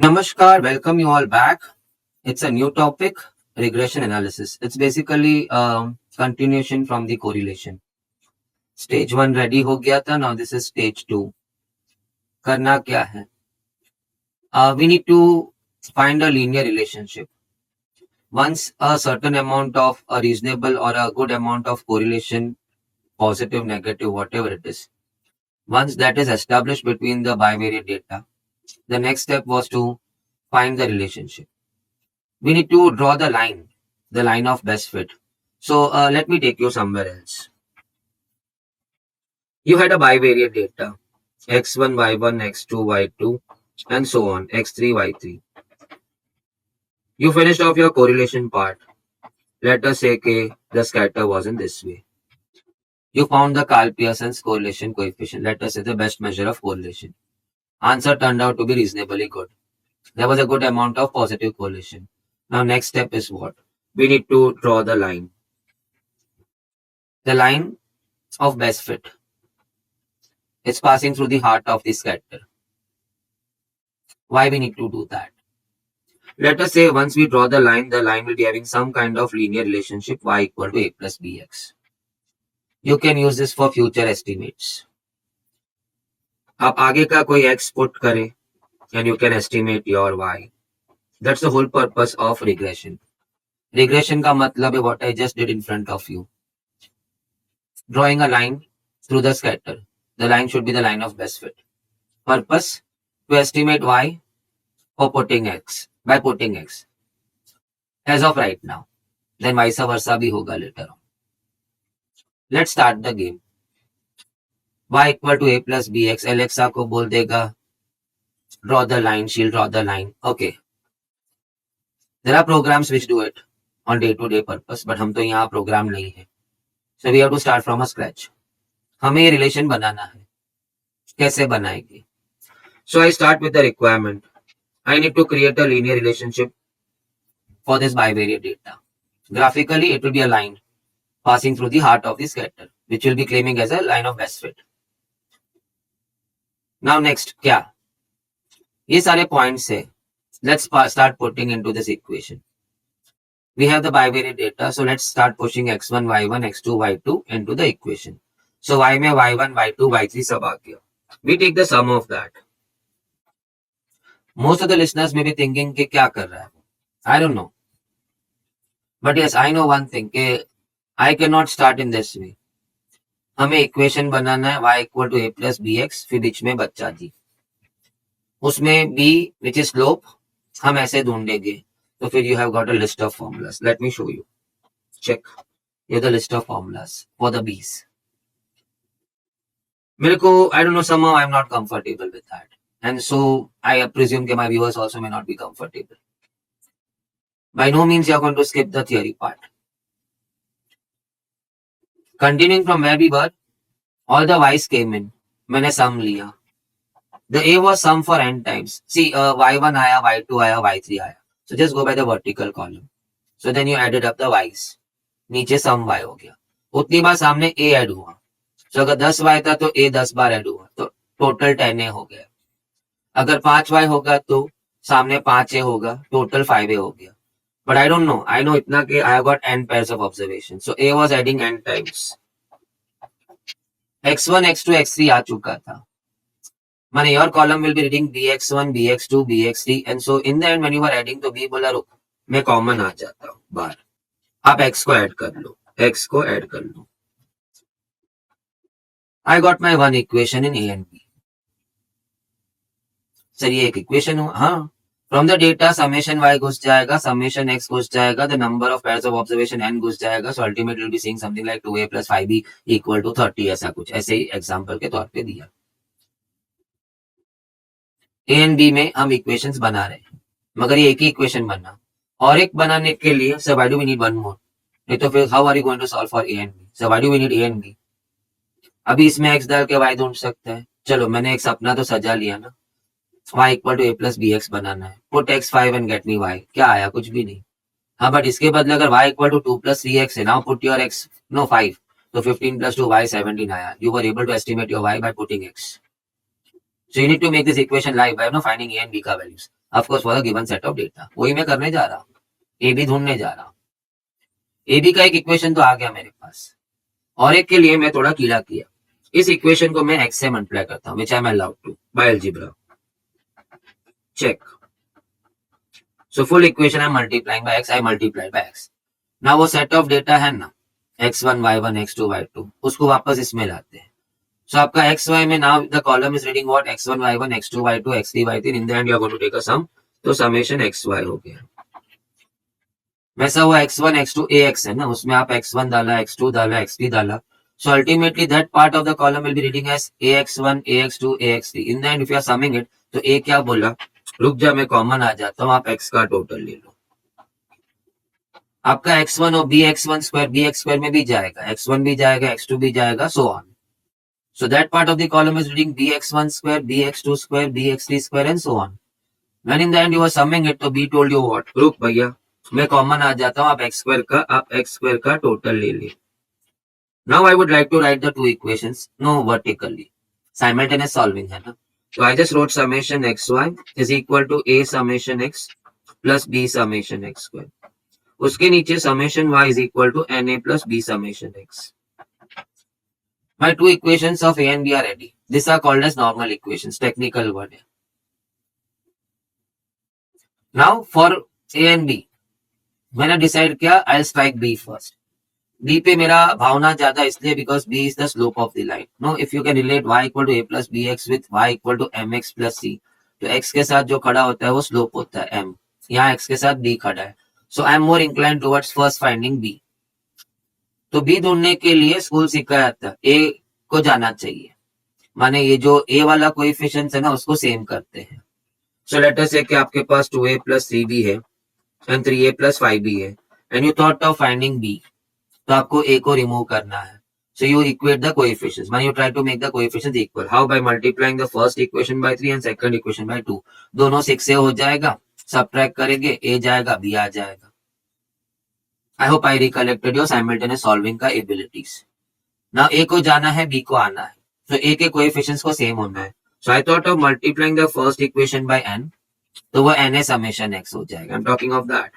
Namaskar, welcome you all back. It's a new topic, regression analysis. It's basically a continuation from the correlation. Stage 1 ready हो गया था, now this is stage 2. करना क्या है? We need to find a linear relationship. Once a certain amount of a reasonable or a good amount of correlation, positive, negative, whatever it is, once that is established between the bivariate data, the next step was to find the relationship. We need to draw the line of best fit. So let me take you somewhere else. You had a bivariate data, x1, y1, x2, y2, and so on, x3, y3. You finished off your correlation part. Let us say the scatter was in this way. You found the Karl-Pearson's correlation coefficient, let us say the best measure of correlation. Answer turned out to be reasonably good. There was a good amount of positive correlation. Now next step is what? We need to draw the line. The line of best fit. It's passing through the heart of the scatter. Why we need to do that? Let us say once we draw the line will be having some kind of linear relationship y equal to a plus bx. You can use this for future estimates. आप आगे का कोई x put करें and you can estimate your y. That's the whole purpose of regression. Regression का मतलब है what I just did in front of you. Drawing a line through the scatter. The line should be the line of best fit. Purpose to estimate y for putting x, by putting x. As of right now. Then vice versa भी होगा later on. Let's start the game. Y equal to a plus bx. Alexa को बोल देगा draw the line, she'll draw the line. Okay. There are programs which do it on day-to-day purpose, but हम तो यहाँ program नहीं है. So we have to start from a scratch. हमें ये relation बनाना है. कैसे बनाएंगे? So I start with the requirement. I need to create a linear relationship for this bivariate data. Graphically, it will be a line passing through the heart of the scatter, which will be claiming as a line of best fit. Now next, क्या? ये सारे points है. Let's start putting into this equation. We have the bivariate data, so let's start pushing x1, y1, x2, y2 into the equation. So y में y1, y2, y3 सब आ गया. We take the sum of that. Most of the listeners may be thinking कि क्या कर रहा है? I don't know. But yes, I know one thing कि I cannot start in this way. हमें equation बनाना है y equal to a plus bx, फिर बीच में बच्चा जी. उसमें b which is slope हम ऐसे ढूंढेंगे. तो फिर you have got a list of formulas. Let me show you. Check. Here the list of formulas for the b's. मेरे को I don't know, somehow I'm not comfortable with that. And so I presume that my viewers also may not be comfortable. By no means you are going to skip the theory part. Continuing from where we were, all the y's came in. मैंने sum लिया. The a was sum for n times. See, y1 आया, y2 आया, y3 आया. So just go by the vertical column. So then you added up the y's. नीचे sum y हो गया. उतनी बार सामने a ऐड हुआ. So अगर 10 y था तो a 10 बार ऐड हुआ. तो टोटल 10a हो गया. अगर 5y होगा तो सामने 5a होगा. टोटल 5a हो गया. But I don't know. I know इतना कि I have got n pairs of observations. So a was adding n times. x1, x2, x3 आ चुका था. माने your column will be reading bx1, bx2, bx3, and so in the end when you are adding तो b बोला रुक मैं common आ जाता हूँ बाहर. आप x को ऐड कर लो. x को ऐड कर लो. I got my one equation in a and b. Sir ये एक इक्वेशन हो. हाँ. From the data summation y घुस जाएगा, summation x घुस जाएगा, the number of pairs of observation n घुस जाएगा. So ultimately we'll be seeing something like 2a plus 5b equal to 30 ऐसा कुछ. ऐसे ही एग्जाम्पल के तौर पे दिया. ए एंड बी में हम इक्वेशंस बना रहे हैं, मगर ये एक ही इक्वेशन बनना. और एक बनाने के लिए sir why do we need one more? नहीं तो फिर how are you going to solve for A and B? Sir why do we need A and B? अभी इसमें एक्स डाल के वाई ढूंढ सकते हैं. चलो मैंने एक सपना तो सजा लिया ना. y equal to a plus B X बनाना है. Put x5 and get me y. क्या आया? कुछ भी नहीं. हाँ, बट इसके बदले अगर y equal to 2 plus 3x है, now put your x, no 5, तो 15 प्लस 2 y 17 आया. You were able to estimate your y by putting x. So you need to make this equation live by finding a and b का values. Of course for the given set of data. वही मैं करने जा रहा हूँ, A B ढूंढने जा रहा हूँ। ए बी का एक इक्वेशन तो आ गया मेरे पास, और एक के लिए मैं थोड़ा कीड़ा किया। इस इक्वेशन को मैं एक्स से मल्टीप्लाई करता हूँ, which I am allowed to by algebra. Check. So full equation I multiplying by X, I multiplied by X. ना वो सेट ऑफ डेटा है ना x1 y1 x2 y2, उसको वापस इसमें लाते हैं। सो आपका xy में now the column is reading what x1 y1 x2 y2 x3 y3, in the end you are going to take a sum, तो समेशन xy हो गया। वैसा हुआ x1 x2 ax है ना, उसमें आप x1 डाला, x2 डाला, x3 डाला, so ultimately that part of the column will be reading as ax1 ax2 ax3, in the end if you are summing it, तो a क्या बोला, रुक जा मैं कॉमन आ जाता हूँ, आप x का टोटल ले लो। आपका x1 और bx1 स्क्वायर bx स्क्वायर में भी जाएगा, x1 भी जाएगा, x2 भी जाएगा, so on. So that part of the column is reading bx1 square, bx2 square, bx3 square and so on. When in the end you are summing it, तो b told you what, रुक भैया मैं common आ जाता हूँ, आप x square का total ले ली। Now I would like to write the two equations, no vertically, simultaneous solving है ना, so I just wrote summation xy is equal to a summation x plus b summation x square. उसके नीचे summation y is equal to na plus b summation x. My two equations of a and b are ready. These are called as normal equations, technical word. Now for a and b, मैंने decide किया I'll strike b first. b पे मेरा भावना ज्यादा इसलिए because b is the slope of the line. No, if you can relate y equal to a plus bx with y equal to mx plus c, तो x के साथ जो खड़ा होता है वो slope होता है m, यहाँ x के साथ b खड़ा है, so I am more inclined towards first finding b. तो b ढूंढने के लिए स्कूल सिखाया जाता है a को जाना चाहिए, माने ये जो a वाला कोएफिशिएंट है ना उसको सेम करते हैं। सो लेट अस से कि आपके पास 2a plus 3b है and 3a plus 5b है and you thought of finding b, तो आपको a को रिमूव करना है। So you equate the coefficients. When you try to make the coefficients equal, how? By multiplying the first equation by 3 and second equation by 2. दोनों 6 से हो जाएगा, subtract करेंगे, a जाएगा, b आ जाएगा। I hope I recollected your simultaneous solving का abilities. Now a को जाना है, b को आना है, so a के coefficients को same होना है। So I thought of multiplying the first equation by n, तो वो na summation x हो जाएगा। I'm talking of that.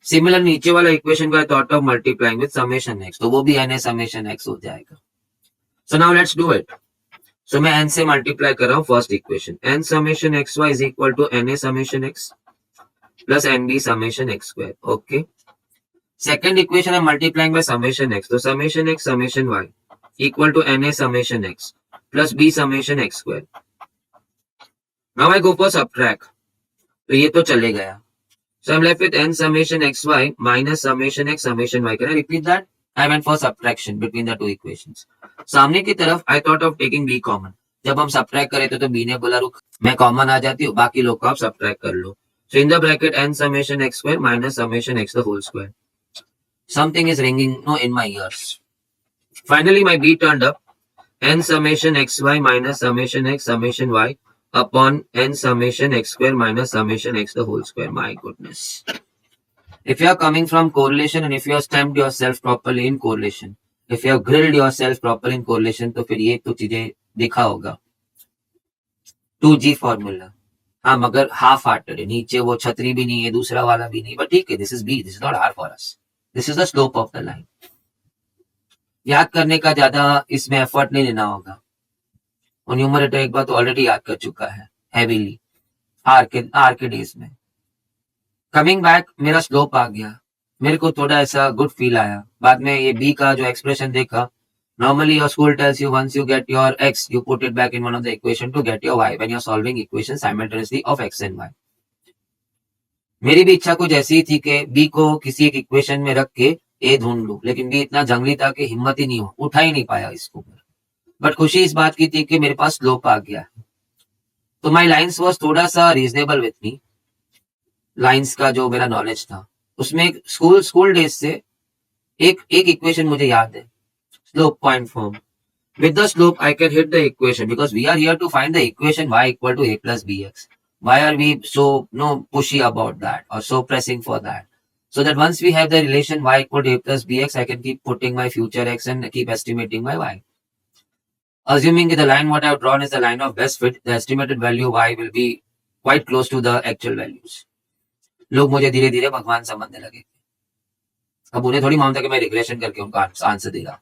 Similar नीचे वाला इक्वेशन का thought of multiplying with summation x, तो वो भी na समेशन x हो जाएगा। So now let's do it. सो मैं n से मल्टीप्लाई कर रहा हूँ first equation, n summation xy is equal to na summation x plus nb summation x square. Okay, second equation है मल्टीप्लाइंग बाय समेशन x, तो summation x summation y equal to na summation x plus b summation x square. Now I go for subtract, तो ये तो चले गया। So I'm left with n summation xy minus summation x summation y. Can I repeat that? I went for subtraction between the two equations. सामने की तरफ I thought of taking b common. जब हम subtract करे तो b ने बोला रुक मैं common आ जाती हूँ, बाकी लोग को आप subtract कर लो। So in the bracket n summation x square minus summation x the whole square. Something is ringing in my ears. Finally my b turned up n summation xy minus summation x summation y upon n summation x square minus summation x the whole square. My goodness. If you are coming from correlation and if you have stamped yourself properly in correlation, if you have grilled yourself properly in correlation, तो फिर ये तो चीजें दिखा होगा। 2G formula, हाँ मगर half hearted है, नीचे वो छतरी भी नहीं है, दूसरा वाला भी नहीं, बट ठीक है, this is B, this is not R for us, this is the slope of the line. याद करने का ज्यादा इसमें एफर्ट नहीं लेना होगा, और न्यूमरेटर एक बार तो ऑलरेडी याद कर चुका है हैवीली आर के डेज में। कमिंग बैक मेरा स्लोप आ गया, मेरे को थोड़ा ऐसा गुड फील आया। बाद में ये बी का जो एक्सप्रेशन देखा, normally your school tells you once you get your x you put it back in one of the equation to get your y when you are solving equation simultaneously of x and y. मेरी भी इच्छा कुछ ऐसी थी कि B को किसी एक इक्वेशन में रख के ए ढूंढ लूं, लेकिन बी इतना जंगली था कि हिम्मत ही नहीं उठा ही नहीं पाया इसको। बट खुशी इस बात की थी कि मेरे पास स्लोप आ गया, तो माई लाइन्स वॉज थोड़ा सा रीजनेबल विथ मी। लाइन्स का जो मेरा नॉलेज था उसमें स्कूल डेज से एक इक्वेशन मुझे याद है, slope point form. With the slope I can hit the equation because we are here to find the equation y equal to a plus bx. Why are we so pushy about that or so pressing for that? So that once we have the relation y equal to a plus bx, I can keep putting my future x and keep estimating my y. Assuming the line what I have drawn is the line of best fit, the estimated value y will be quite close to the actual values. लोग मुझे धीरे धीरे भगवान समझने लगे। अब उन्हें थोड़ी मालूम था कि मैं रिग्रेशन करके उनका आंसर दे रहा।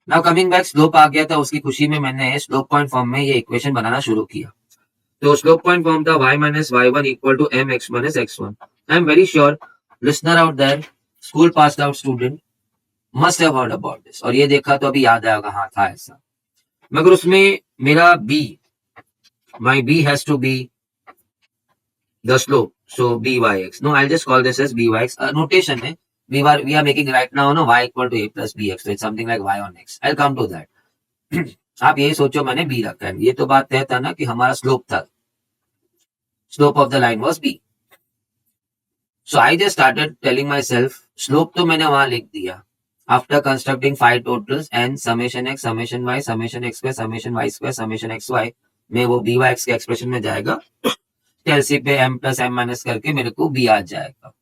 नाउ कमिंग बैक, स्लोप आ गया था, उसकी खुशी में मैंने स्लोप पॉइंट फॉर्म में ये इक्वेशन बनाना शुरू किया। तो स्लोप पॉइंट फॉर्म था y minus y1 equal to mx minus x1. I am very sure listener out there, school passed out student must have heard about this, और ये देखा तो अभी याद आएगा, हाँ था ऐसा। मगर उसमें मेरा b, my b has to be the slope, so byx. No, I'll just call this as byx. Notation है, we are making right now no y equal to a plus bx, so it's something like y on x. I'll come to that. आप यही सोचो मैंने b रखा है, ये तो बात तय था ना कि हमारा स्लोप था, slope of the line was b. So I just started telling myself, slope तो मैंने वहां लिख दिया, after constructing 5 totals and summation x, summation y, summation x square, summation y square, summation xy में वो byx के expression में जाएगा, एलसी पे m प्लस m माइनस करके मेरे को b आ जाएगा।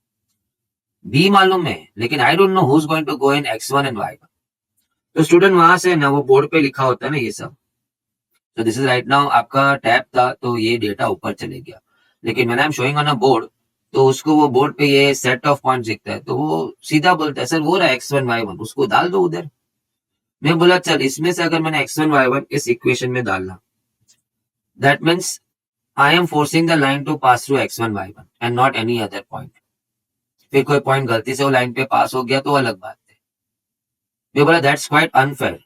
b मालूम है, लेकिन I don't know who is going to go in x1 and y1। तो स्टूडेंट वहां से ना वो बोर्ड पे लिखा होता है ना ये सब। तो दिस इज राइट नाउ आपका टैब था, तो ये डेटा ऊपर चले गया, लेकिन when I am showing on a board तो उसको वो बोर्ड पे ये सेट ऑफ पॉइंट्स दिखता है, तो वो सीधा बोलता है सर वो रहा x1 y1, उसको डाल दो उधर। मैं बोला चल इसमें से अगर मैंने x1 y1 इस इक्वेशन में डालना, that means I am forcing the line to pass through x1 y1 and not any other point. फिर कोई पॉइंट गलती से वो लाइन पे पास हो गया तो अलग बात है। मैं बोला दैट्स क्वाइट अनफेयर।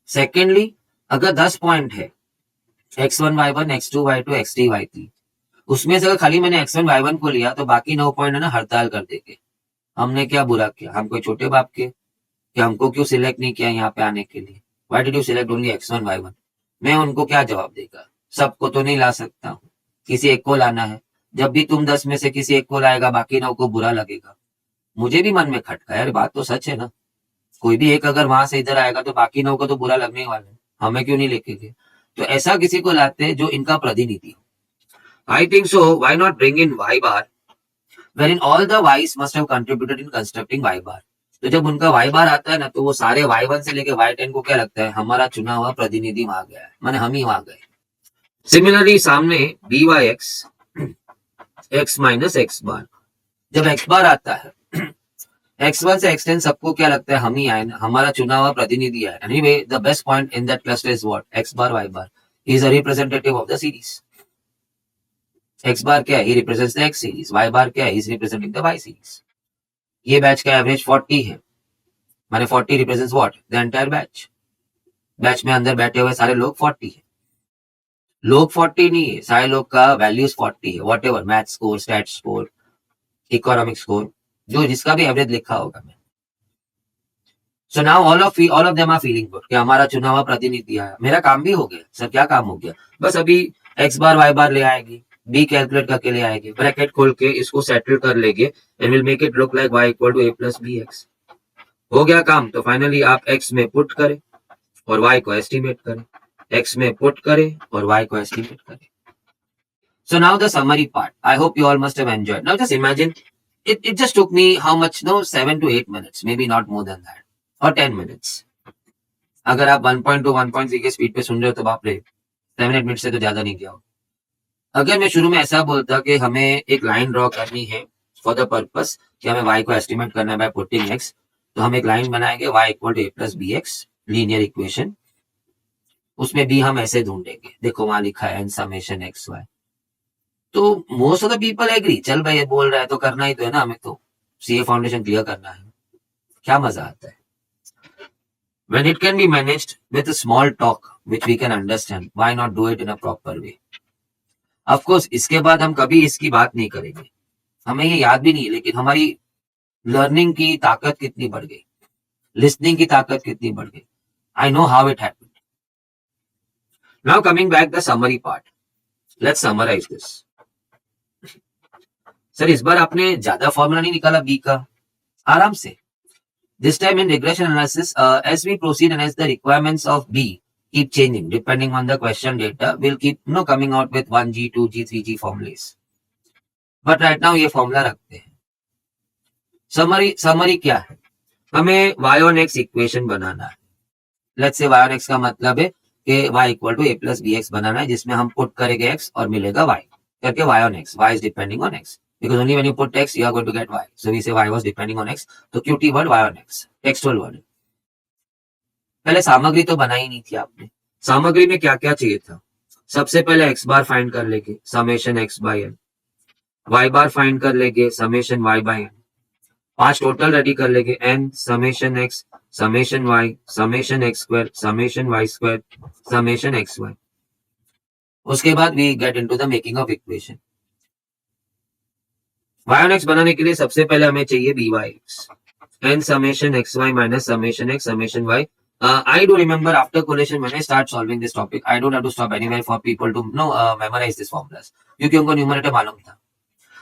सेकेंडली, अगर 10 पॉइंट है x1 y1 x2 y2 x3 y3, उसमें से अगर खाली मैंने x1 y1 को लिया तो बाकी 9 पॉइंट है ना हड़ताल कर देंगे। हमने क्या बुरा किया, हम कोई छोटे बाप के कि हमको क्यों सिलेक्ट नहीं किया यहाँ पे आने के लिए, why did you select only x1 y1। मैं उनको क्या जवाब देगा, सबको तो नहीं ला सकता हूँ, किसी एक को लाना है। जब भी तुम 10 में से किसी एक को लाएगा बाकी 9 को बुरा लगेगा। मुझे भी मन में खटका, यार बात तो सच है ना, कोई भी एक अगर वहां से इधर आएगा तो बाकी 9 को तो बुरा लगने वाला है, हमें क्यों नहीं लेके गए। तो ऐसा किसी को लाते जो इनका प्रतिनिधि हो। I think so. Why not bring in y bar, wherein all the y's must have contributed in constructing y bar. तो जब उनका y bar आता है ना तो वो सारे y1 से लेके y10 को क्या लगता है, हमारा चुना हुआ प्रतिनिधि वहां गया है, माने हम ही वहां गए। सिमिलरली सामने byx x minus x bar, जब x bar आता है x1 से x10 सबको क्या लगता है, हम ही आए ना, हमारा चुना हुआ प्रतिनिधि है। Anyway the best point in that cluster is what, x bar y bar is a representative of the series. x बार क्या है, he represents the x series, y बार क्या है, he is representing the y series. ये batch का average 40 है, माने 40 represents what, the entire batch. Batch में अंदर बैठे हुए सारे लोग 40 है, लोग 40 नहीं है, सारे लोग का वैल्यूज 40 है, whatever, math score, stat score, economic score, जो जिसका भी एवरेज लिखा होगा मैं। So now all of them are feeling good कि हमारा चुना हुआ प्रतिनिधि आया। मेरा काम भी हो गया सर, क्या काम हो गया, बस अभी x बार y बार ले आएगी, b कैलकुलेट करके ले आएंगे, ब्रैकेट खोल के इसको सेटल कर लेंगे and will make it look like y equal to a plus bx। हो गया काम। तो फाइनली आप x में पुट करें और y को एस्टिमेट करें, x में पुट करें और y को एस्टिमेट करें। So now the summary part. I hope you all must have enjoyed. Now just imagine, it just took me how much, no, 7 to 8 minutes, maybe not more than that, or 10 minutes. अगर आप 1.2 1.3 के speed पे सुन रहे हो तो बाप रे 7-8 minute से तो ज्यादा नहीं गया हो। अगर मैं शुरू में ऐसा बोलता कि हमें एक लाइन ड्रॉ करनी है फॉर द पर्पस कि हमें y को एस्टिमेट करना है बाय पुटिंग x, तो हम एक लाइन बनाएंगे y equal to a plus bx, linear equation, उसमें b हम ऐसे ढूंढेंगे, देखो वहां लिखा है n समेशन x y। तो most of the people agree, चल भाई ये बोल रहा है तो करना ही तो है ना, हमें तो सीए फाउंडेशन क्लियर करना है, क्या मजा आता है। When it can be managed with a small talk which we can understand, why not do it in a proper way? Of course, इसके बाद हम कभी इसकी बात नहीं करेंगे, हमें ये याद भी नहीं है, लेकिन हमारी लर्निंग की ताकत कितनी बढ़ गई, लिसनिंग की ताकत कितनी बढ़ गई। I know how it happened. Now coming back the summary part. Let's summarize this. Sir इस बार आपने ज्यादा फॉर्मूला नहीं निकाला बी का, आराम से। This time in regression analysis, as we proceed and as the requirements of B keep changing depending on the question data, we'll keep coming out with 1G, 2G, 3G formulas. But right now ये formula रखते हैं। Summary क्या है, हमें y on x equation बनाना है। Let's say y on x का मतलब है कि y equal to a plus B X बनाना है, जिसमें हम पुट करेंगे x और मिलेगा y करके y on x. y is depending on x because only when you put x you are going to get y. So we say y was depending on x. तो qt word y on x textual word. पहले सामग्री तो बनाई नहीं थी आपने. सामग्री में क्या क्या चाहिए था? सबसे पहले x बार फाइंड कर लेंगे summation x by n. y bar find कर लेंगे summation y by n. 5 total ready कर लेंगे n summation x summation y summation x square summation y square summation x y. उसके बाद we get into the making of equation. y on x बनाने के लिए सबसे पहले हमें चाहिए b Y x. n summation xy minus summation x summation y. I do remember after collation when I start solving this topic, I don't have to stop anywhere for people to memorize this formulas. क्योंकि उनको numerator मालूम था.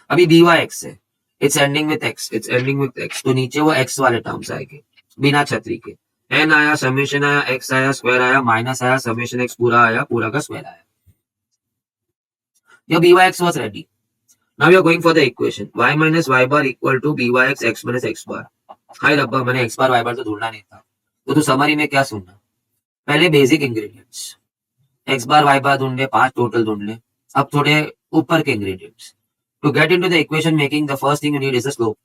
अभी dy x है, it's ending with x, तो नीचे वो x वाले टर्म्स आएंगे बिना छतरी के. n आया, समेशन आया, x आया, स्क्वायर आया, माइनस आया, समेशन x पूरा आया, पूरा का स्क्वायर आया. Your by x was ready. Now we are going for the equation. Y minus y bar equal to by x minus x bar. हाय रब्बा, मैंने x बार y बार तो ढूंढना नहीं था. तो समरी में क्या सुनना? पहले basic ingredients x bar y बार ढूंढ ले, 5 टोटल ढूंढ ले. अब थोड़े ऊपर के ingredients. To get into the equation making the first thing you need is the slope,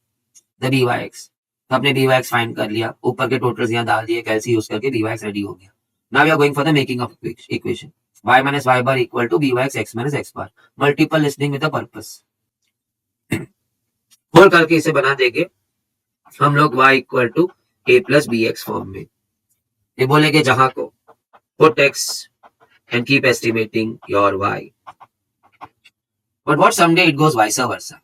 the by x. तो आपने by x फाइंड कर लिया, ऊपर के टोटल्स यहाँ डाल दिए, कैलसी यूज करके by x रेडी हो गया. Now we are going for the making of equation. y minus y bar equal to by x minus x bar. Multiple listing with a purpose. Whole करके इसे बना देंगे हम लोग y equal to a plus B x form में. ये बोलेंगे जहां को put x and keep estimating your y. But what someday it goes vice versa.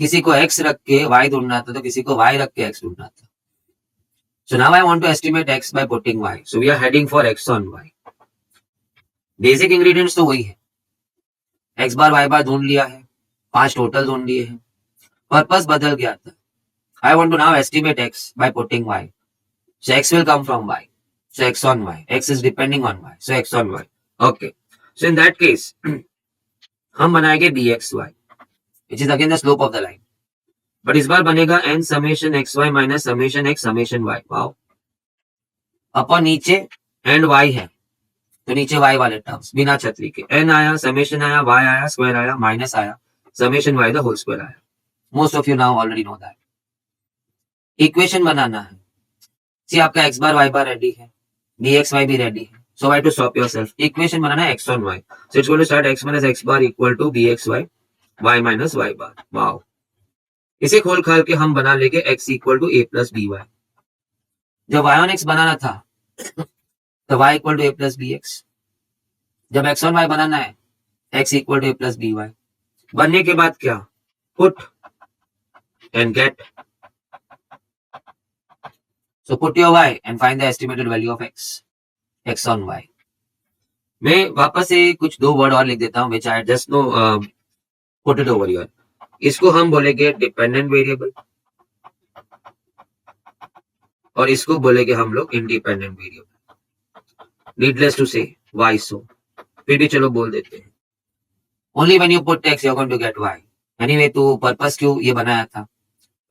किसी को x रख के y ढूंढना था, तो किसी को y रख के x ढूंढना था. So now I want to estimate x by putting y. So we are heading for x on y. Basic ingredients तो वही है. x बार y बार ढूंढ लिया है, 5 टोटल ढूंढ लिए हैं. पर्पस बदल गया था. I want to now estimate x by putting y. So x will come from y. So x on y. X is depending on y. So x on y. Okay. So in that case, हम बनाएंगे bxy, which is again the slope of the line. But इस बार बनेगा n summation xy minus summation x summation y. Wow. अपन नीचे and y है, तो नीचे y वाले terms बिना छतरी के. n आया, समेशन आया, y आया, स्क्वायर आया, माइनस आया, summation y the whole square आया. Most of you now already know that. Equation बनाना है. सी आपका x bar y bar ready है, bxy भी रेडी है. So why to stop yourself. Equation बनाना है x on y. So it's going to start x minus x bar equal to bxy y minus y bar. Wow. इसे खोल खाल के हम बना लेंगे x equal to a plus by. जब y on x बनाना था तो y equal to a plus bx. जब x ऑन y बनाना है x equal to a plus by. बनने के बाद क्या? Put and get. So put your y and find the estimated value of x on y. मैं वापस से कुछ 2 वर्ड और लिख देता हूं, which I just know put it over here. इसको हम बोलेंगे डिपेंडेंट वेरिएबल और इसको बोलेंगे हम लोग इंडिपेंडेंट वेरिएबल. नीडलेस टू से y so. फिर भी चलो बोल देते हैं. Only when you put x you're going to get y. Anyway, तो पर्पस क्यों ये बनाया था?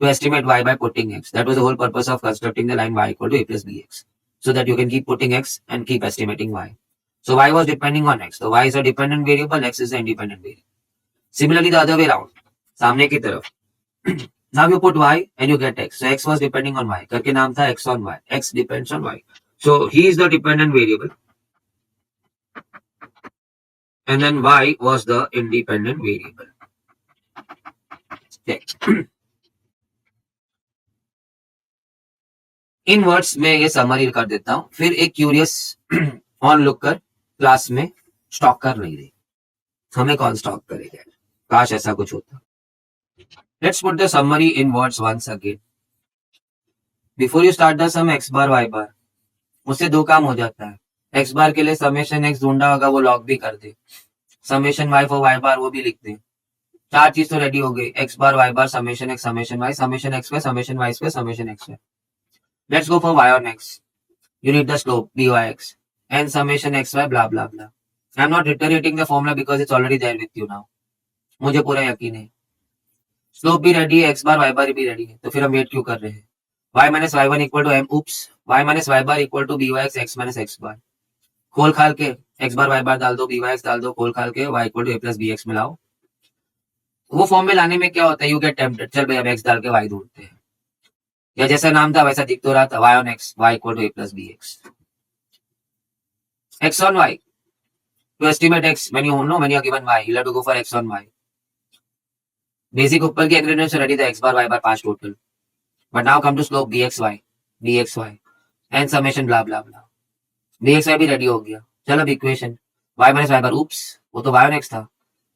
To estimate y by putting x. That was the whole purpose of constructing the line y equal to a plus bx. So that you can keep putting x and keep estimating y. So y was depending on x. So y is a dependent variable, x is an independent variable. Similarly, the other way around. सामने की तरफ. Now you put y and you get x. So x was depending on y. करके नाम था x on y. X depends on y. So he is the dependent variable. And then y was the independent variable. Okay. In words में ये summary कर देता हूं. फिर एक क्यूरियस ऑन लुक कर क्लास में स्टॉक कर नहीं रही. हमें कौन स्टॉक करेगा? काश ऐसा कुछ होता. Let's put the summary in words once again. Before you start the sum x bar y bar, उससे 2 काम हो जाता है. x बार के लिए समेशन x ढूंढा होगा, वो लॉग भी कर दे. समेशन y फॉर y बार वो भी लिख दे. 4 चीज तो रेडी हो गई. x bar y bar summation x summation y summation x square summation y square summation x. Let's go for y on x. You need the slope byx and summation xy blah blah blah. I'm not reiterating the formula because it's already there with you now. मुझे पूरा यकीन है. Slope भी ready है, x bar y बार भी ready है, तो फिर हम वेट क्यों कर रहे हैं? y minus Y one equal to M oops y minus Y bar equal to B Y X minus x bar, खोल खाल के एक्स बार वाई बार डाल दो, बी वाई एक्स डाल दो, खोल खाल के y equal to A plus B x मिलाओ। वो फॉर्म में लाने में क्या होता है, यू गेट टेम्पटेड, चल भाई अब एक्स डाल के y ढूंढते हैं, या जैसा नाम था वैसा दिख तो रहा था, y on x y equal to A plus B x, x on y to estimate x when you are given y, you have to go for x on y। Basic ऊपर की इंग्रेडिएंट्स रेडी था, x bar y bar 5 total, but now come to slope bxy and summation blah blah blah, bxy भी ready हो गया। चल अब equation y minus Y bar, oops वो तो y ऑन x था,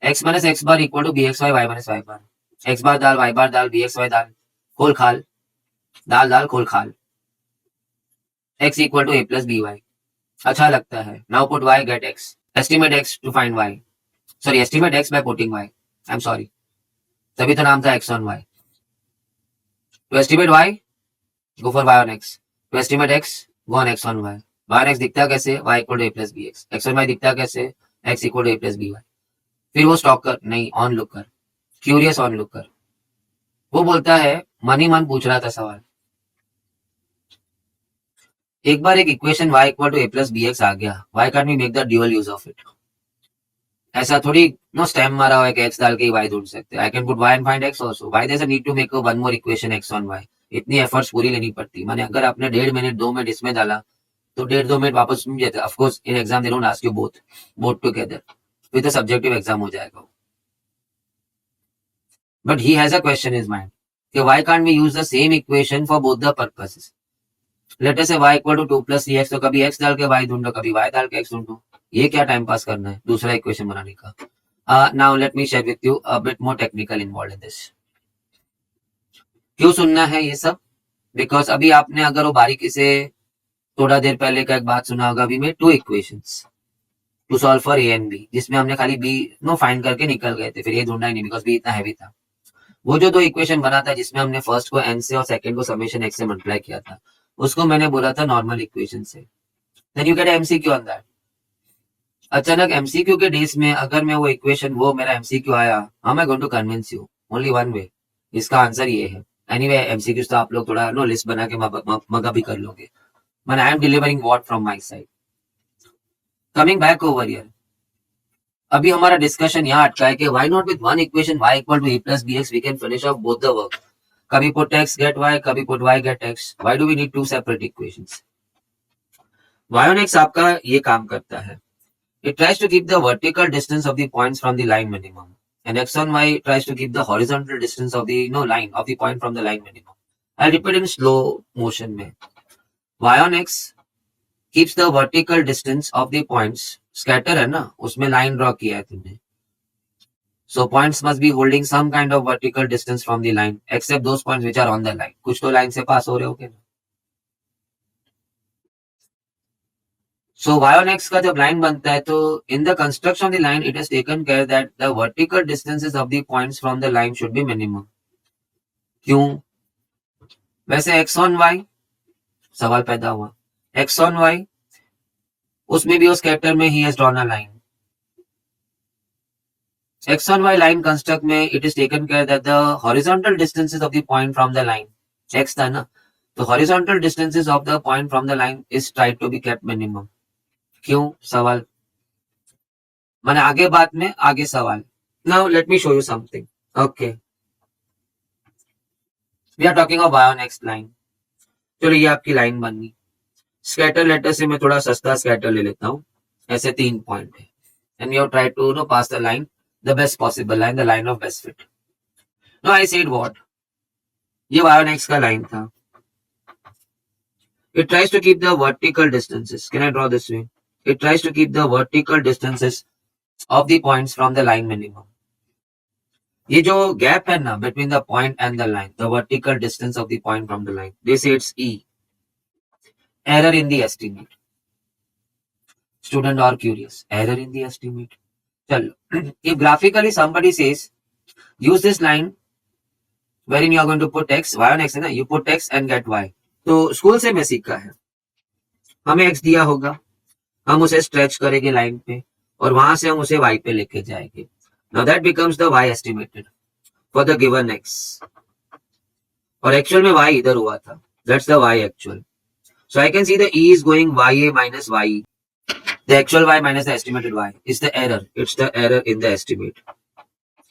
x minus x bar equal to bxy y minus Y bar, x bar डाल y बार डाल bxy डाल, खोल खाल, डाल डाल खोल खाल, x equal to A plus b y. अच्छा लगता है। Now put y get x, estimate x to find y, sorry estimate x by putting y, I am sorry, तभी तो नाम था x on y। To estimate y go for y on x, to estimate x go on x on y। y on x दिखता कैसे, y equal to A plus B x, x on y दिखता कैसे, x equal to A plus b y. फिर वो stock कर नहीं, on look कर, curious on look कर। वो बोलता है मन ही मन पूछ रहा था सवाल, एक बार एक equation y equal to A plus B X आ गया, why can't we make the dual use of it? ऐसा थोड़ी नो स्टेम मारा हुआ है कि x डाल के y ढूंढ सकते हैं। I can put y and find x also, why there's a need to make a one more equation x on y? इतनी एफर्ट्स पूरी लेनी पड़ती, माने अगर आपने 1.5 मिनट 2 मिनट इसमें डाला तो 1.5-2 मिनट वापस मिल जाते। Of course in exam they don't ask you both together, फिर तो सब्जेक्टिव एग्जाम हो जाएगा। But he has a question in his mind कि why can't we use the same equation for both the purposes? Let us say y equal to 2 plus c x, तो कभी x डाल के y ढूंढो, कभी y डाल के x ढूंढो, ये क्या टाइम पास करना है दूसरा इक्वेशन बनाने का। Now let me share with you a bit more technical involved in this. क्यों सुनना है ये सब? बिकॉज अभी आपने अगर वो बारीकी से थोड़ा देर पहले का एक बात सुना होगा, अभी में 2 equations to solve for A and b, जिसमें हमने खाली बी नो फाइंड करके निकल गए थे, फिर ये ढूंढना ही नहीं बिकॉज बी इतना हैवी था। वो जो 2 इक्वेशन बना था जिसमें हमने फर्स्ट को n से और सेकंड को समेशन x से मल्टीप्लाई किया था, उसको मैंने बोला था नॉर्मल इक्वेशन से। Then you get MCQ on that. अचानक एमसीक्यू के डेज में अगर मैं वो इक्वेशन, वो मेरा एमसीक्यू आया, how am I going to convince you? Only one way, इसका आंसर ये है। एनीवे एमसीक्यूज तो आप लोग थोड़ा नो लिस्ट बना के मगा भी कर लोगे, but I am delivering what from my side. Coming back over here, अभी हमारा डिस्कशन यहाँ अटका है कि why not with one equation y equal to a plus bx we can finish off both the work. कभी put x get y, कभी put y get x, why do we need 2 separate equations? y on x आपका ये काम करता है, it tries to keep the vertical distance of the points from the line minimum, and x on y tries to keep the horizontal distance of the line of the point from the line minimum. I'll repeat in slow motion में, y on x keeps the vertical distance of the points, scatter है ना, उसमें line draw किया है तुमने, so points must be holding some kind of vertical distance from the line except those points which are on the line। कुछ तो line से पास हो रहे होगे ना। So y on x का जब लाइन बनता है तो in the construction of the line it has taken care that the vertical distances of the points from the line should be minimum। क्यों? वैसे x on y सवाल पैदा हुआ, x on y उसमें भी उस कैरेक्टर में ही has drawn a line। x on y line construct में it is taken care that the horizontal distances of the point from the line, x था ना, तो horizontal distances of the point from the line is tried to be kept minimum। क्यों? सवाल माने आगे बात में आगे सवाल। Now let me show you something। Okay, we are talking of y on x line। चलो ये आपकी लाइन बन गई। स्कैटर लेटर से मैं थोड़ा सस्ता स्कैटर ले लेता हूँ, ऐसे 3 पॉइंट है, and you try to pass the line, the best possible line, the line of best fit। Now I said what? ये y on x का लाइन था। It tries to keep the vertical distances। Can I draw this way? It tries to keep the vertical distances of the points from the line minimum। ये जो gap है ना between the point and the line, the vertical distance of the point from the line, they say it's E। Error in the estimate। Student are curious, error in the estimate। चलो, if graphically somebody says use this line wherein you are going to put x, y on x है ना, you put x and get y। तो school से मैं सीखा है, हमें x दिया होगा, हम उसे स्ट्रेच करेंगे लाइन पे और वहां से हम उसे y पे लेके जाएंगे। Now that becomes the y estimated for the given x। और एक्चुअल में y इधर हुआ था, That's the y actual. So I can see the e is going ya minus ye. The actual y minus the estimated y is the error. It's the error in the estimate.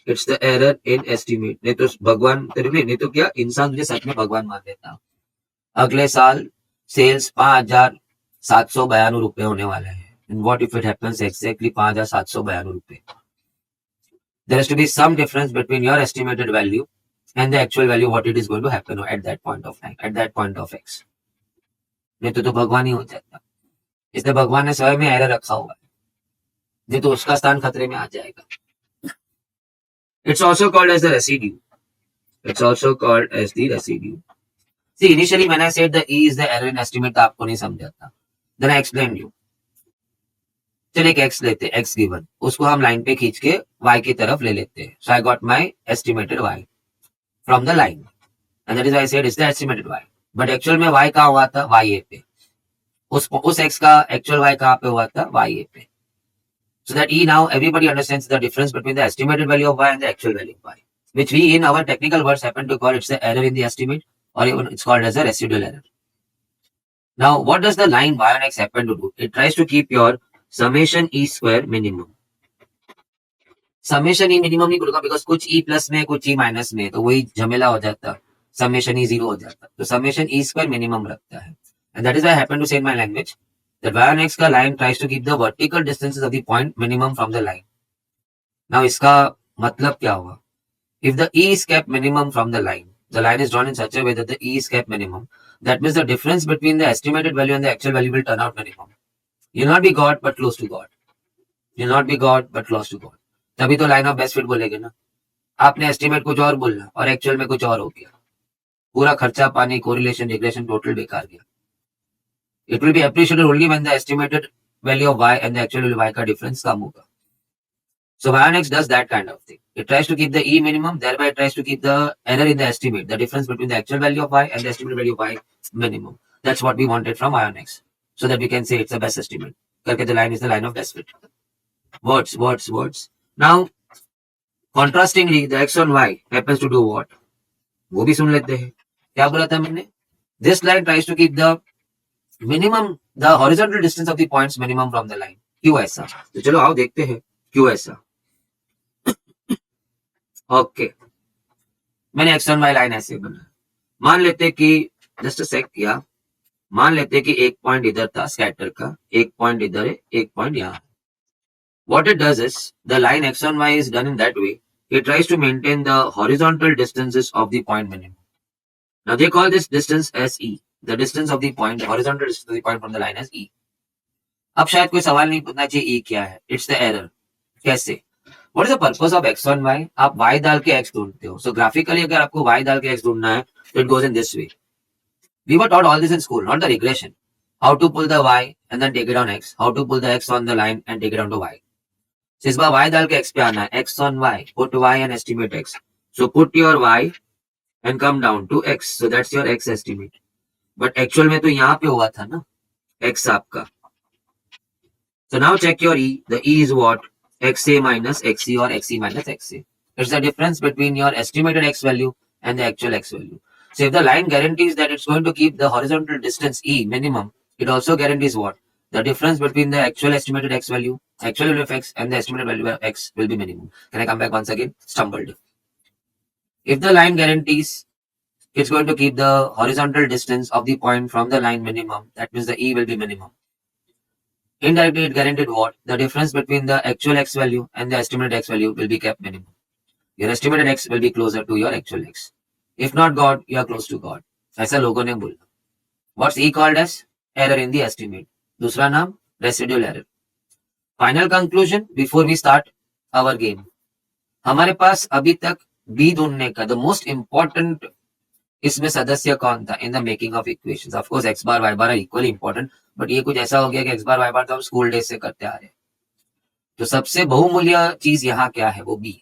It's the error in estimate. नहीं तो भगवान तेरे नहीं तो क्या इंसान तुझे सच में भगवान मान लेता. अगले साल सेल्स 5,792 रुपए होने वाले हैं. And what if it happens exactly 5,792 रुपए? There has to be some difference between your estimated value and the actual value, what it is going to happen at that point of time, at that point of x. नहीं तो भगवान ही हो जाता. इसलिए भगवान ने स्वयं में एरर रखा हुआ है, नहीं तो उसका स्थान खतरे में आ जाएगा. It's also called as the residue. It's also called as the residue. See, initially when I said the E is the error in estimate, तो आपको नहीं समझा था. Then I explained you. चलिए एक x लेते हैं, x given. उसको हम लाइन पे खींच के y की तरफ ले लेते हैं. So I got my estimated y from the line. And that is why I said it's the estimated y. But actual में y कहाँ हुआ था? ya पे. उस x का actual y कहाँ पे हुआ था? ya पे. So that E now everybody understands the difference between the estimated value of y and the actual value of y, which we in our technical words happen to call it's the error in the estimate, or even it's called as a residual error. Now, what does the line y on x happen to do? It tries to keep your summation E square minimum. Summation E minimum नहीं करूँगा because कुछ E plus में कुछ E minus में तो वही झमेला हो जाता, summation E 0 हो जाता, तो summation E square minimum रखता है. And that is why I happen to say in my language that y on x का line tries to keep the vertical distances of the point minimum from the line. Now इसका मतलब क्या हुआ? If the E is kept minimum from the line is drawn in such a way that the E is kept minimum, that means the difference between the estimated value and the actual value will turn out minimum. You'll not be God but close to God. You'll not be God but close to God. तभी तो line of best fit बोलेगे ना. आपने estimate कुछ और बोलना और actual में कुछ और हो गया. पूरा खर्चा पानी, कोरिलेशन, रिग्रेशन टोटल बेकार गया. It will be appreciated only when the estimated value of y and the actual value of y का difference कम होगा. So y on x does that kind of thing. It tries to keep the E minimum, thereby it tries to keep the error in the estimate, the difference between the actual value of y and the estimated value of y minimum. That's what we wanted from y on x, so that we can say it's the best estimate. करके the line is the line of best fit. Words. Now, contrastingly, the x on y happens to do what? वो भी सुन लेते हैं. क्या बोला था मैंने? This line tries to keep the minimum, the horizontal distance of the points minimum from the line. क्यों ऐसा? तो चलो आओ देखते हैं क्यों ऐसा. ओके, मैंने एक्स वन वाई लाइन ऐसे बना. मान लेते कि जस्ट अ सेक किया, मान लेते कि एक पॉइंट इधर था स्कैटर का, एक पॉइंट इधर है, एक पॉइंट यहाँ. What it does is the line x on y is done in that way. It tries to maintain the horizontal distances of the point minimum. Now they call this distance as E. The distance of the point, the horizontal distance of the point from the line as E. अब शायद कोई सवाल नहीं पूछना चाहिए E क्या है. It's the error. कैसे? What is the purpose of x on y? आप y डाल के x ढूंढते हो. So graphically अगर आपको y डाल के x ढूंढना है, तो it goes in this way. We were taught all this in school, not the regression. How to pull the y and then take it on x. How to pull the x on the line and take it on to y. So इस बार y डाल के x पे आना है. X on y. Put y and estimate x. So put your y and come down to x. So that's your x estimate. But actual में तो यहाँ पे हुआ था ना x आपका. So now check your E. The E is what? XA minus XE or XE minus XA. It's the difference between your estimated x value and the actual x value. So if the line guarantees that it's going to keep the horizontal distance E minimum, it also guarantees what? The difference between the actual estimated x value, actual value of x, and the estimated value of x will be minimum. Can I come back once again? Stumbled. If the line guarantees it's going to keep the horizontal distance of the point from the line minimum, that means the E will be minimum. Indirectly, it guaranteed what? The difference between the actual x value and the estimated x value will be kept minimum. Your estimated x will be closer to your actual x. If not God, you are close to God. ऐसा लोगों ने बोला. What's E called as? Error in the estimate. दूसरा नाम residual error. Final conclusion before we start our game. हमारे पास अभी तक B ढूंढने का the most important इसमें सदस्य कौन था in the making of equations? Of course, x bar y bar are equally important, but ये कुछ ऐसा हो गया कि x bar y bar तो हम स्कूल डेज से करते आ रहे हैं. तो सबसे बहुमूल्य चीज यहाँ क्या है? वो B,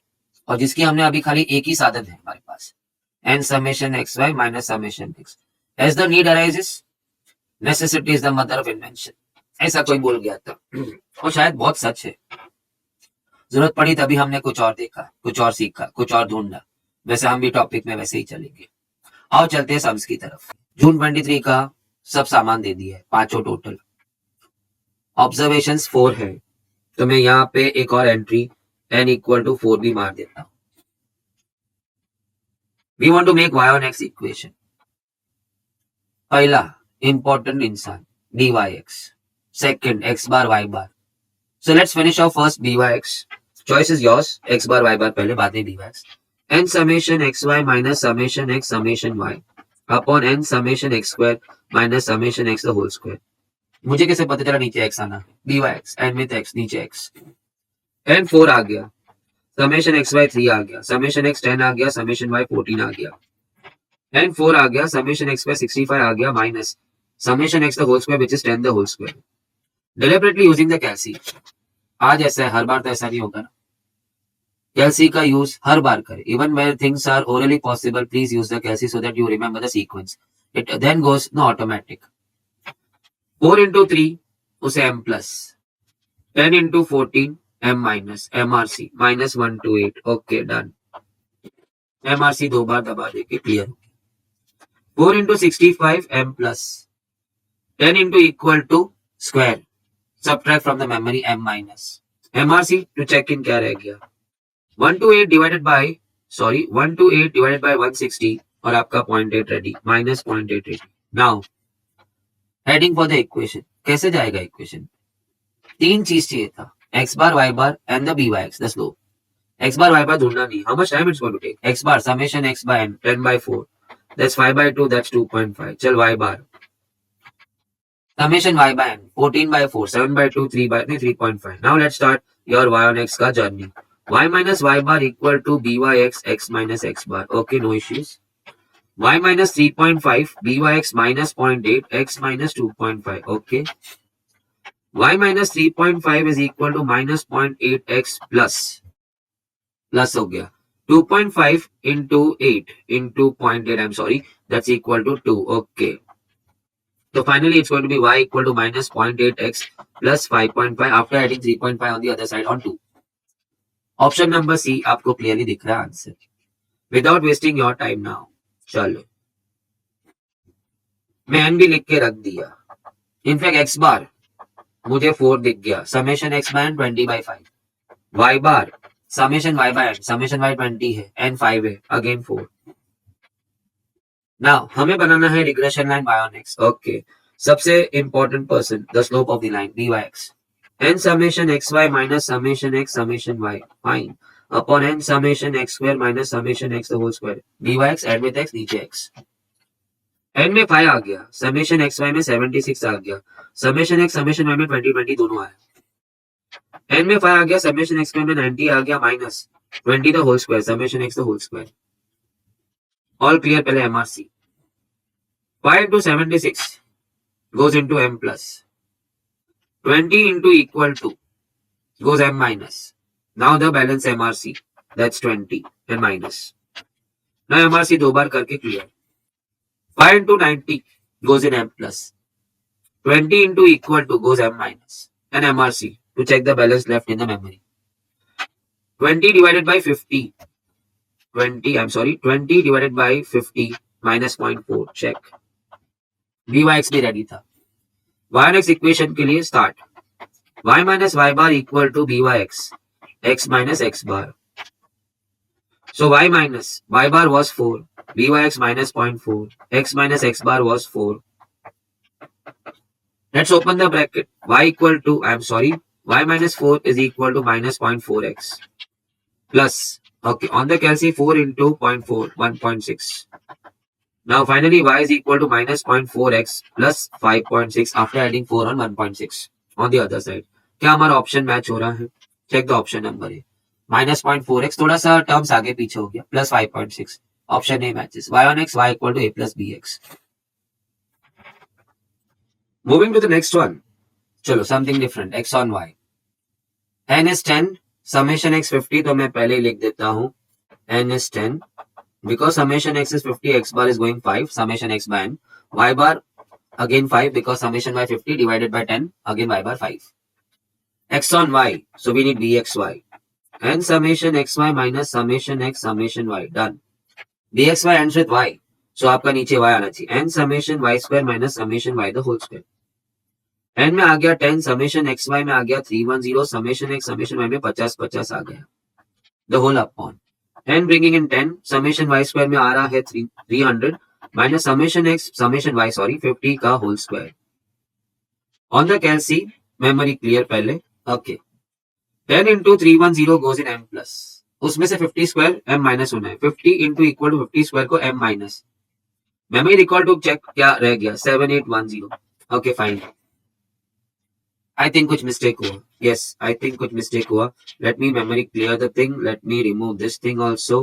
और जिसकी हमने अभी खाली एक ही साधन है हमारे पास, n summation xy minus summation x. As the need arises, necessity is the mother of invention. ऐसा कोई बोल गया था और शायद बहुत सच है. जरूरत पड़ी तभी हमने कुछ और देखा, कुछ और सीखा, कुछ और ढूंढा. वैसे हम भी टॉपिक में वैसे ही चलेंगे. आओ चलते हैं सम्स की तरफ. जून 23 का सब सामान दे दिया है, पांचों टोटल। ऑब्जर्वेशंस 4 है, तो मैं यहाँ पे एक और एंट्री n इक्वल टू 4 भी मार देता हूँ। We want to make y on x equation. पहला इंपॉर्टेंट इंसान dy(x), second x bar y bar. So let's finish our first dy(x). Choice is yours, x bar y bar पहले, बाद में dy(x). n summation xy minus summation x summation y upon n summation x square minus summation x the whole square। मुझे कैसे पता चला नीचे x आना है? dy(x) n with x, नीचे x। n 4 आ गया, summation xy 3 आ गया, summation x 10 आ गया, summation y 14 आ गया। n 4 आ गया, summation x square 65 आ गया, minus summation x the whole square which is 10 the whole square। Deliberately using the calci। आज ऐसा है, हर बार तो ऐसा नहीं होगा ना। कैल्सी का यूज हर बार करें। Even where things are orally possible, please use the calci so that you remember the sequence. It then goes no automatic. 4 into 3 उसे m plus, 10 into 14 m minus, MRC minus 1 to 8। Okay done. MRC 2 बार दबा देके clear. 4 into 65 m plus, 10 into equal to square, subtract from the memory m minus। MRC to check in क्या रह गया? 1 to 8 divided by 160 और आपका 0.8 ready, minus 0.8 ready. Now heading for the equation. कैसे जाएगा इक्वेशन? तीन चीज चाहिए था, x bar y bar and the by(x) the slope. x bar y bar ढूंढना नहीं, how much time it's going to take? x bar summation x by n 10 by 4 that's 5 by 2 that's 2.5। चल y बार summation y by n 14 by 4 7 by 2 3 by 3.5। Now let's start your y on x का journey. y minus y bar equal to by(x) x minus x bar। Okay, no issues। y minus 3.5 by(x) minus 0.8 x minus 2.5। Okay, y minus 3.5 is equal to minus 0.8 x plus हो गया 2.5 into 8 into 0.8, I'm sorry, that's equal to 2। Okay, so finally it's going to be y equal to minus 0.8 x plus 5.5 after adding 3.5 on the other side on 2। Option number c आपको clearly दिख रहा है answer. Without wasting your time now, चलो मैं N भी लिख के रख दिया। इनफैक्ट एक्स बार मुझे 4 दिख गया, summation x by n 20 by 5। Y bar summation y by n, summation y 20 है, एन 5 है, अगेन 4। नाउ हमें बनाना है regression line Y on X. Okay, सबसे important person, the slope of the line dy(x). n summation xy minus summation x summation y fine upon n summation x square minus summation x the whole square dy(x) add with x, नीचे x। n में 5 आ गया, summation xy में 76 आ गया, summation x summation y में 20 दोनों आया। n में 5 आ गया, summation x में 90 आ गया, minus 20 the whole square summation x the whole square। all clear? पहले MRC। 5 into 76 goes into m plus, 20 into equal to goes m minus। Now the balance MRC, that's 20 and minus। Now MRC 2 बार करके clear। 5 into 90 goes in m plus, 20 into equal to goes m minus and MRC to check the balance left in the memory। 20 divided by 50, 20 divided by 50 minus 0.4, check। dy(x) भी ready था। y on x equation के लिए start. y minus y bar equal to by(x) x minus x bar। So y minus y bar was 4, by(x) minus 0.4, x minus x bar was 4। Let's open the bracket। y minus 4 is equal to minus 0.4x plus, okay, on the calci 4 into 0.4, 1.6। Now finally y is equal to minus 0.4x plus 5.6 after adding 4 on 1.6 on the other side। क्या हमारा option match हो रहा है? Check the option number A. Minus 0.4x, थोड़ा सा terms आगे पीछे हो गया, plus 5.6, option A matches. y on x y equal to a plus bx। Moving to the next one, चलो something different, x on y। n is 10, समेशन x 50, तो मैं पहले ही लिख देता हूं n is 10 because summation x is 50, x bar is going 5, summation x by n, y bar again 5 because summation y 50 divided by 10, again y bar 5। x on y, so we need bxy, and summation xy minus summation x summation y, done। bxy ends with y, सो आपका नीचे y आना चाहिए n समेशन y square minus summation y the whole square. n में आ गया 10, summation x Y में आ गया 310, summation x summation y में 50 आ गया the whole upon n bringing in 10, समेशन y स्क्वायर में आ रहा है 300 minus summation x summation y 50 का whole square. On the calci memory clear पहले। Okay 10 into 310 goes in m plus, उसमें से 50 स्क्वायर m माइनस होना है, 50 इंटू इक्वल टू 50 स्क्वायर को m minus, memory recall to check क्या रह गया 7810। ओके फाइन, आई थिंक कुछ मिस्टेक हुआ, यस आई थिंक कुछ मिस्टेक हुआ। Let me memory clear the thing, let me remove this thing also.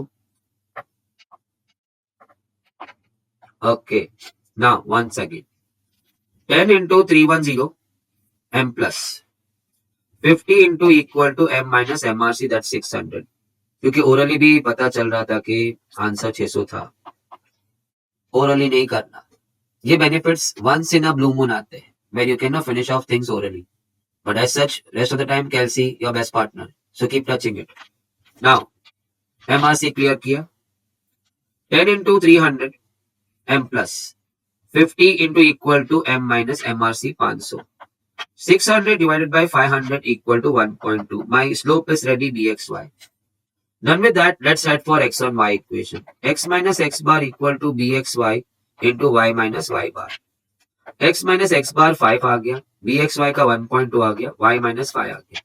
Okay now once again 10 into 310 m plus 50 into equal to m minus MRC that 600, क्योंकि orally भी पता चल रहा था कि answer 600 था, ओरली नहीं करना। ये benefits once in a blue moon आते हैं where you cannot finish off things orally, but as such rest of the time Kelsey your best partner, so keep touching it. Now MRC clear किया, 10 into 300 m plus 50 into equal to m minus MRC 500, 600 divided by 500 equal to 1.2. My slope is ready bxy. Done with that, let's head for x on y equation. X minus x bar equal to bxy into y minus y bar. x minus x bar 5 आ गया, bxy का 1.2 आ गया, y minus 5 आ गया।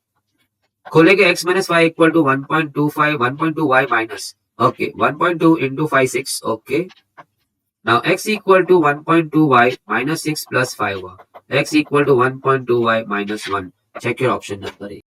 खोलेंगे x minus y equal to 1.25, 1.2 y minus, okay, 1.2 into 5, 6, okay. Now x equal to 1.2 y minus 6 plus 5 हुआ, x equal to 1.2 y minus 1. Check your option number 8.